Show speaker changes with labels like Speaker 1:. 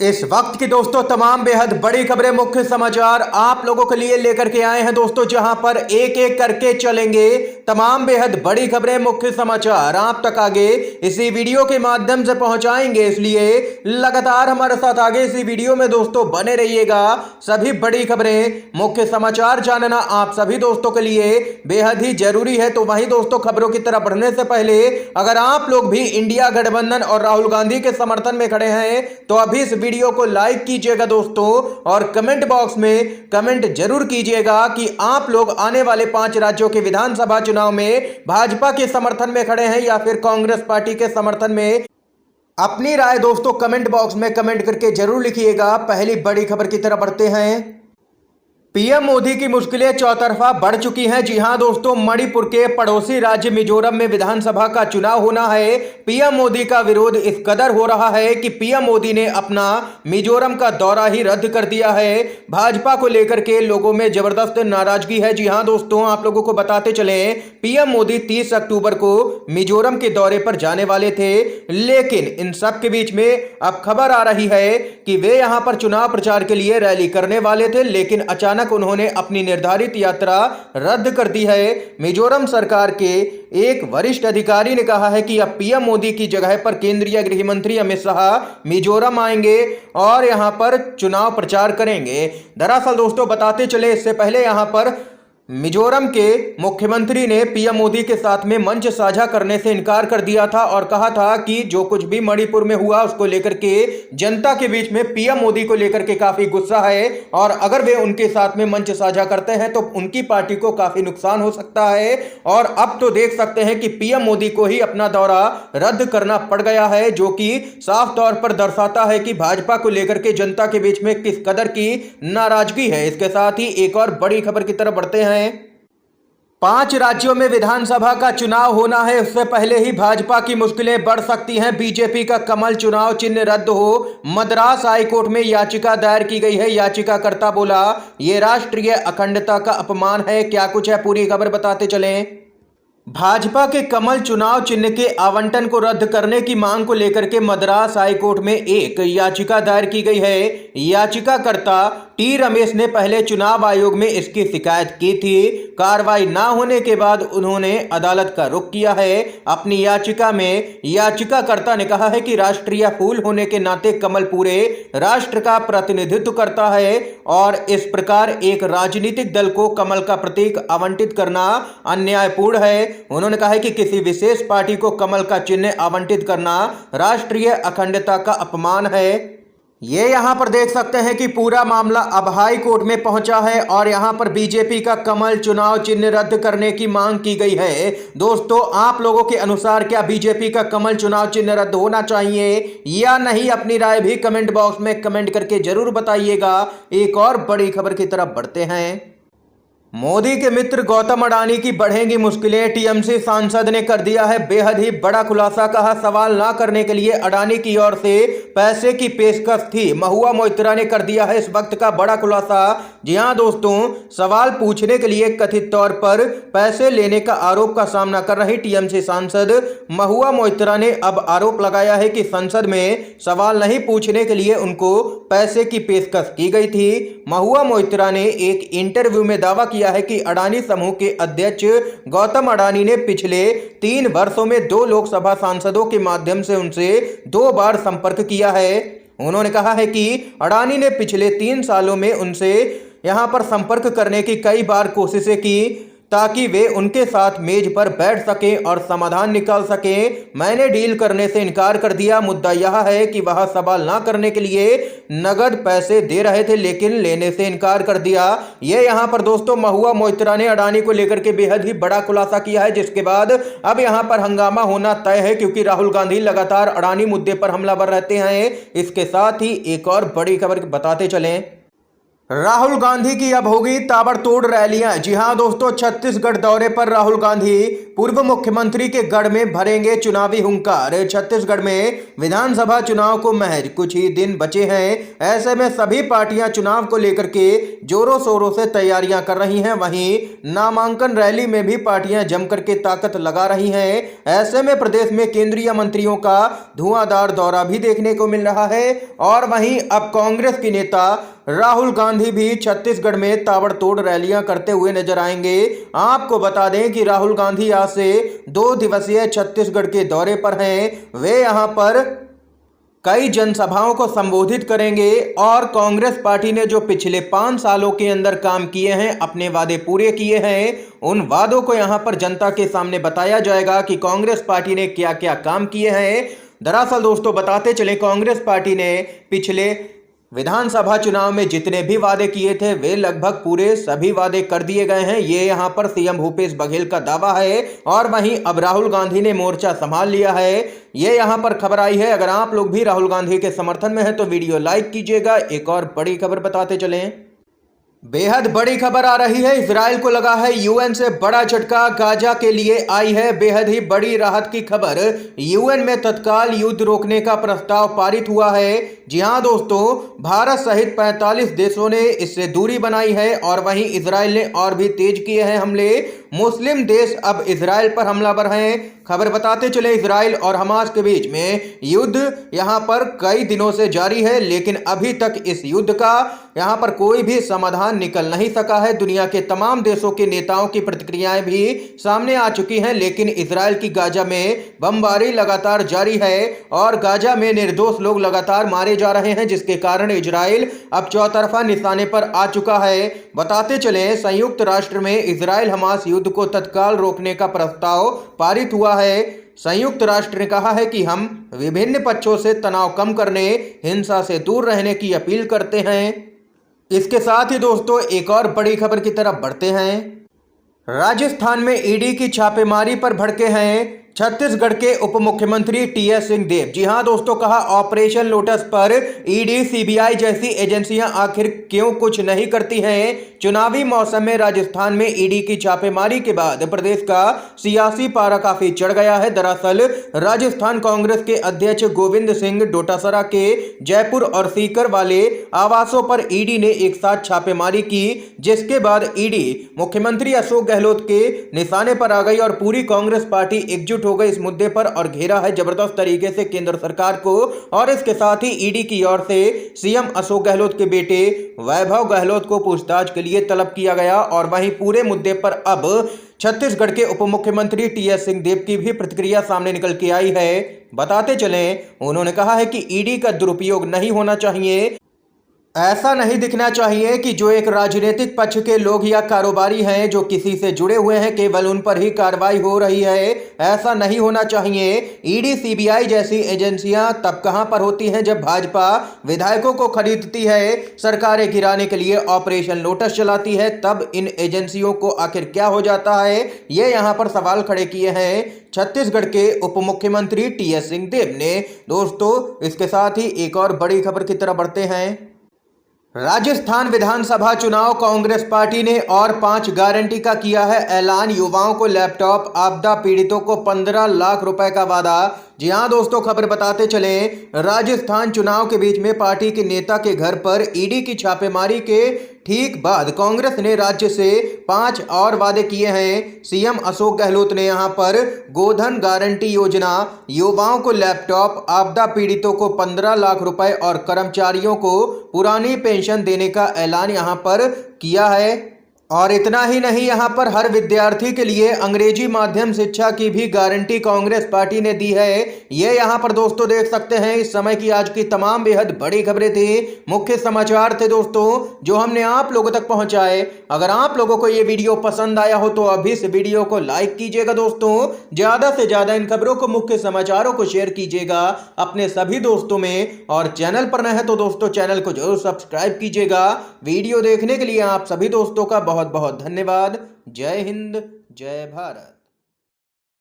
Speaker 1: इस वक्त की दोस्तों तमाम बेहद बड़ी खबरें, मुख्य समाचार आप लोगों के लिए लेकर के आए हैं दोस्तों, जहां पर एक एक करके चलेंगे तमाम बेहद बड़ी खबरें, मुख्य समाचार आप तक आगे इसी वीडियो के माध्यम से पहुंचाएंगे। इसलिए लगातार हमारे साथ आगे इसी वीडियो में दोस्तों बने रहिएगा। सभी बड़ी खबरें, मुख्य समाचार जानना आप सभी दोस्तों के लिए बेहद ही जरूरी है। तो वहीं दोस्तों खबरों की तरफ बढ़ने से पहले अगर आप लोग भी इंडिया गठबंधन और राहुल गांधी के समर्थन में खड़े हैं तो अभी इस वीडियो को लाइक कीजिएगा दोस्तों, और कमेंट बॉक्स में कमेंट जरूर कीजिएगा कि आप लोग आने वाले 5 राज्यों के विधानसभा चुनाव में भाजपा के समर्थन में खड़े हैं या फिर कांग्रेस पार्टी के समर्थन में। अपनी राय दोस्तों कमेंट बॉक्स में कमेंट करके जरूर लिखिएगा। पहली बड़ी खबर की तरफ बढ़ते हैं। पीएम मोदी की मुश्किलें चौतरफा बढ़ चुकी हैं। जी हां दोस्तों, मणिपुर के पड़ोसी राज्य मिजोरम में विधानसभा का चुनाव होना है। पीएम मोदी का विरोध इस कदर हो रहा है कि पीएम मोदी ने अपना मिजोरम का दौरा ही रद्द कर दिया है। भाजपा को लेकर के लोगों में जबरदस्त नाराजगी है। जी हां दोस्तों, आप लोगों को बताते चले पीएम मोदी 30 अक्टूबर को मिजोरम के दौरे पर जाने वाले थे, लेकिन इन सब के बीच में अब खबर आ रही है कि वे यहां पर चुनाव प्रचार के लिए रैली करने वाले थे, लेकिन अचानक उन्होंने अपनी निर्धारित यात्रा रद्द कर दी है। मिजोरम सरकार के एक वरिष्ठ अधिकारी ने कहा है कि अब पीएम मोदी की जगह पर केंद्रीय गृह मंत्री अमित शाह मिजोरम आएंगे और यहां पर चुनाव प्रचार करेंगे। दरअसल दोस्तों बताते चले, इससे पहले यहां पर मिजोरम के मुख्यमंत्री ने पीएम मोदी के साथ में मंच साझा करने से इनकार कर दिया था और कहा था कि जो कुछ भी मणिपुर में हुआ उसको लेकर के जनता के बीच में पीएम मोदी को लेकर के काफी गुस्सा है, और अगर वे उनके साथ में मंच साझा करते हैं तो उनकी पार्टी को काफी नुकसान हो सकता है। और अब तो देख सकते हैं कि पीएम मोदी को ही अपना दौरा रद्द करना पड़ गया है, जो कि साफ तौर पर दर्शाता है कि भाजपा को लेकर के जनता के बीच में किस कदर की नाराजगी है। इसके साथ ही एक और बड़ी खबर की तरफ बढ़ते हैं। 5 राज्यों में विधानसभा का चुनाव होना है, उससे पहले ही भाजपा की मुश्किलें बढ़ सकती हैं। बीजेपी का कमल चुनाव चिन्ह रद्द हो, मद्रास हाईकोर्ट में याचिका दायर की गई है। याचिकाकर्ता बोला यह राष्ट्रीय अखंडता का अपमान है। क्या कुछ है पूरी खबर बताते चलें। भाजपा के कमल चुनाव चिन्ह के आवंटन को रद्द करने की मांग को लेकर के मद्रास हाईकोर्ट में एक याचिका दायर की गई है। याचिकाकर्ता टी रमेश ने पहले चुनाव आयोग में इसकी शिकायत की थी। कार्रवाई न होने के बाद उन्होंने अदालत का रुख किया है। अपनी याचिका में याचिकाकर्ता ने कहा है कि राष्ट्रीय फूल होने के नाते कमल पूरे राष्ट्र का प्रतिनिधित्व करता है और इस प्रकार एक राजनीतिक दल को कमल का प्रतीक आवंटित करना अन्यायपूर्ण है। उन्होंने कहा है कि किसी विशेष पार्टी को कमल का चिन्ह आवंटित करना राष्ट्रीय अखंडता का अपमान है। ये यहां पर देख सकते हैं कि पूरा मामला अब हाई कोर्ट में पहुंचा है और यहां पर बीजेपी का कमल चुनाव चिन्ह रद्द करने की मांग की गई है। दोस्तों आप लोगों के अनुसार क्या बीजेपी का कमल चुनाव चिन्ह रद्द होना चाहिए या नहीं? अपनी राय भी कमेंट बॉक्स में कमेंट करके जरूर बताइएगा। एक और बड़ी खबर की तरफ बढ़ते हैं। मोदी के मित्र गौतम अडानी की बढ़ेंगी मुश्किलें, टीएमसी सांसद ने कर दिया है बेहद ही बड़ा खुलासा। कहा सवाल ना करने के लिए अडानी की ओर से पैसे की पेशकश थी। महुआ मोइत्रा ने कर दिया है इस वक्त का बड़ा खुलासा। जी हां दोस्तों, सवाल पूछने के लिए कथित तौर पर पैसे लेने का आरोप का सामना कर रही टीएमसी सांसद महुआ मोइत्रा ने अब आरोप लगाया है कि संसद में सवाल नहीं पूछने के लिए उनको पैसे की पेशकश की गई थी। महुआ मोइत्रा ने एक इंटरव्यू में दावा किया है कि अडानी समूह के अध्यक्ष गौतम अडानी ने पिछले 3 वर्षों में 2 लोकसभा सांसदों के माध्यम से उनसे 2 बार संपर्क किया है। उन्होंने कहा है कि अडानी ने पिछले 3 सालों में उनसे यहां पर संपर्क करने की कई बार कोशिशें की ताकि वे उनके साथ मेज पर बैठ सकें और समाधान निकाल सकें। मैंने डील करने से इनकार कर दिया। मुद्दा यह है कि वह सवाल ना करने के लिए नगद पैसे दे रहे थे लेकिन लेने से इनकार कर दिया। ये यहां पर दोस्तों महुआ मोइत्रा ने अडानी को लेकर के बेहद ही बड़ा खुलासा किया है, जिसके बाद अब यहां पर हंगामा होना तय है, क्योंकि राहुल गांधी लगातार अडानी मुद्दे पर हमलावर रहते हैं। इसके साथ ही एक और बड़ी खबर बताते चलें। राहुल गांधी की अब होगी ताबड़तोड़ रैलियां। जी हां दोस्तों, छत्तीसगढ़ दौरे पर राहुल गांधी पूर्व मुख्यमंत्री के गढ़ में भरेंगे चुनावी हुंकार। छत्तीसगढ़ में विधानसभा चुनाव को महज कुछ ही दिन बचे हैं। ऐसे में सभी पार्टियां चुनाव को लेकर के जोरों शोरों से तैयारियां कर रही हैं। वहीं नामांकन रैली में भी पार्टियां जमकर के ताकत लगा रही हैं। ऐसे में प्रदेश में केंद्रीय मंत्रियों का धुआंधार दौरा भी देखने को मिल रहा है। और वहीं अब कांग्रेस के नेता राहुल गांधी भी छत्तीसगढ़ में ताबड़तोड़ रैलियां करते हुए नजर आएंगे। आपको बता दें कि राहुल गांधी आज से 2 दिवसीय छत्तीसगढ़ के दौरे पर हैं। वे यहां पर कई जनसभाओं को संबोधित करेंगे और कांग्रेस पार्टी ने जो पिछले 5 सालों के अंदर काम किए हैं, अपने वादे पूरे किए हैं, उन वादों को यहां पर जनता के सामने बताया जाएगा कि कांग्रेस पार्टी ने क्या क्या काम किए हैं। दरअसल दोस्तों बताते चले, कांग्रेस पार्टी ने पिछले विधानसभा चुनाव में जितने भी वादे किए थे वे लगभग पूरे सभी वादे कर दिए गए हैं। ये यहां पर सीएम भूपेश बघेल का दावा है। और वहीं अब राहुल गांधी ने मोर्चा संभाल लिया है। ये यहां पर खबर आई है। अगर आप लोग भी राहुल गांधी के समर्थन में हैं तो वीडियो लाइक कीजिएगा। एक और बड़ी खबर बताते चलें, बेहद बड़ी खबर आ रही है। इजराइल को लगा है यूएन से बड़ा झटका। गाजा के लिए आई है बेहद ही बड़ी राहत की खबर। यूएन में तत्काल युद्ध रोकने का प्रस्ताव पारित हुआ है। जी हां दोस्तों, भारत सहित 45 देशों ने इससे दूरी बनाई है। और वहीं इजराइल ने और भी तेज किए हैं हमले। मुस्लिम देश अब इजराइल पर हमलावर हैं। खबर बताते चले, इजराइल और हमास के बीच में युद्ध यहां पर कई दिनों से जारी है, लेकिन अभी तक इस युद्ध का यहां पर कोई भी समाधान निकल नहीं सका है। दुनिया के तमाम देशों के नेताओं की प्रतिक्रियाएं भी सामने आ चुकी हैं, लेकिन इजराइल की गाजा में बमबारी लगातार जारी है और गाजा में निर्दोष लोग लगातार मारे जा रहे हैं, जिसके कारण इजराइल अब चौतरफा निशाने पर आ चुका है। बताते चले, संयुक्त राष्ट्र में इजराइल हमास युद्ध को तत्काल रोकने का प्रस्ताव पारित हुआ है। संयुक्त राष्ट्र ने कहा है कि हम विभिन्न पक्षों से तनाव कम करने, हिंसा से दूर रहने की अपील करते हैं। इसके साथ ही दोस्तों एक और बड़ी खबर की तरफ बढ़ते हैं। राजस्थान में ईडी की छापेमारी पर भड़के हैं छत्तीसगढ़ के उप मुख्यमंत्री टीएस सिंहदेव। जी हां दोस्तों, कहा ऑपरेशन लोटस पर ईडी सीबीआई जैसी एजेंसियां आखिर क्यों कुछ नहीं करती हैं। चुनावी मौसम में राजस्थान में ईडी की छापेमारी के बाद प्रदेश का सियासी पारा काफी चढ़ गया है। दरअसल राजस्थान कांग्रेस के अध्यक्ष गोविंद सिंह डोटासरा के जयपुर और सीकर वाले आवासों पर ईडी ने एक साथ छापेमारी की, जिसके बाद ईडी मुख्यमंत्री अशोक गहलोत के निशाने पर आ गई और पूरी कांग्रेस पार्टी एकजुट हो गई इस मुद्दे पर और घेरा है जबरदस्त तरीके से केंद्र सरकार को। और इसके साथ ही ईडी की ओर से सीएम अशोक गहलोत के बेटे वैभव गहलोत को पूछताछ के लिए तलब किया गया। और वहीं पूरे मुद्दे पर अब छत्तीसगढ़ के उप मुख्यमंत्री टीएस सिंहदेव की भी प्रतिक्रिया सामने निकल के आई है। बताते चलें, उन्होंने कहा है कि ईडी का दुरुपयोग नहीं होना चाहिए। ऐसा नहीं दिखना चाहिए कि जो एक राजनीतिक पक्ष के लोग या कारोबारी हैं जो किसी से जुड़े हुए हैं, केवल उन पर ही कार्रवाई हो रही है। ऐसा नहीं होना चाहिए। ईडी सीबीआई जैसी एजेंसियां तब कहां पर होती हैं जब भाजपा विधायकों को खरीदती है, सरकारें गिराने के लिए ऑपरेशन लोटस चलाती है, तब इन एजेंसियों को आखिर क्या हो जाता है। ये यहां पर सवाल खड़े किए हैं छत्तीसगढ़ के उप मुख्यमंत्री टीएस सिंहदेव ने। दोस्तों इसके साथ ही एक और बड़ी खबर की तरफ बढ़ते हैं। राजस्थान विधानसभा चुनाव, कांग्रेस पार्टी ने और 5 गारंटी का किया है ऐलान। युवाओं को लैपटॉप, आपदा पीड़ितों को 15 लाख रुपए का वादा। जी हां दोस्तों, खबर बताते चले, राजस्थान चुनाव के बीच में पार्टी के नेता के घर पर ईडी की छापेमारी के ठीक बाद कांग्रेस ने राज्य से 5 और वादे किए हैं। सीएम अशोक गहलोत ने यहां पर गोधन गारंटी योजना, युवाओं को लैपटॉप, आपदा पीड़ितों को 15 लाख रुपए और कर्मचारियों को पुरानी पेंशन देने का ऐलान यहां पर किया है। और इतना ही नहीं, यहां पर हर विद्यार्थी के लिए अंग्रेजी माध्यम शिक्षा की भी गारंटी कांग्रेस पार्टी ने दी है। ये यहां पर दोस्तों देख सकते हैं इस समय की आज की तमाम बेहद बड़ी खबरें थी, मुख्य समाचार थे दोस्तों जो हमने आप लोगों तक पहुंचाए। अगर आप लोगों को ये वीडियो पसंद आया हो तो अभी इस वीडियो को लाइक कीजिएगा दोस्तों, ज्यादा से ज्यादा इन खबरों को, मुख्य समाचारों को शेयर कीजिएगा अपने सभी दोस्तों में। और चैनल पर नए हैं तो दोस्तों चैनल को जरूर सब्सक्राइब कीजिएगा। वीडियो देखने के लिए आप सभी दोस्तों का बहुत बहुत धन्यवाद। जय हिंद, जय भारत।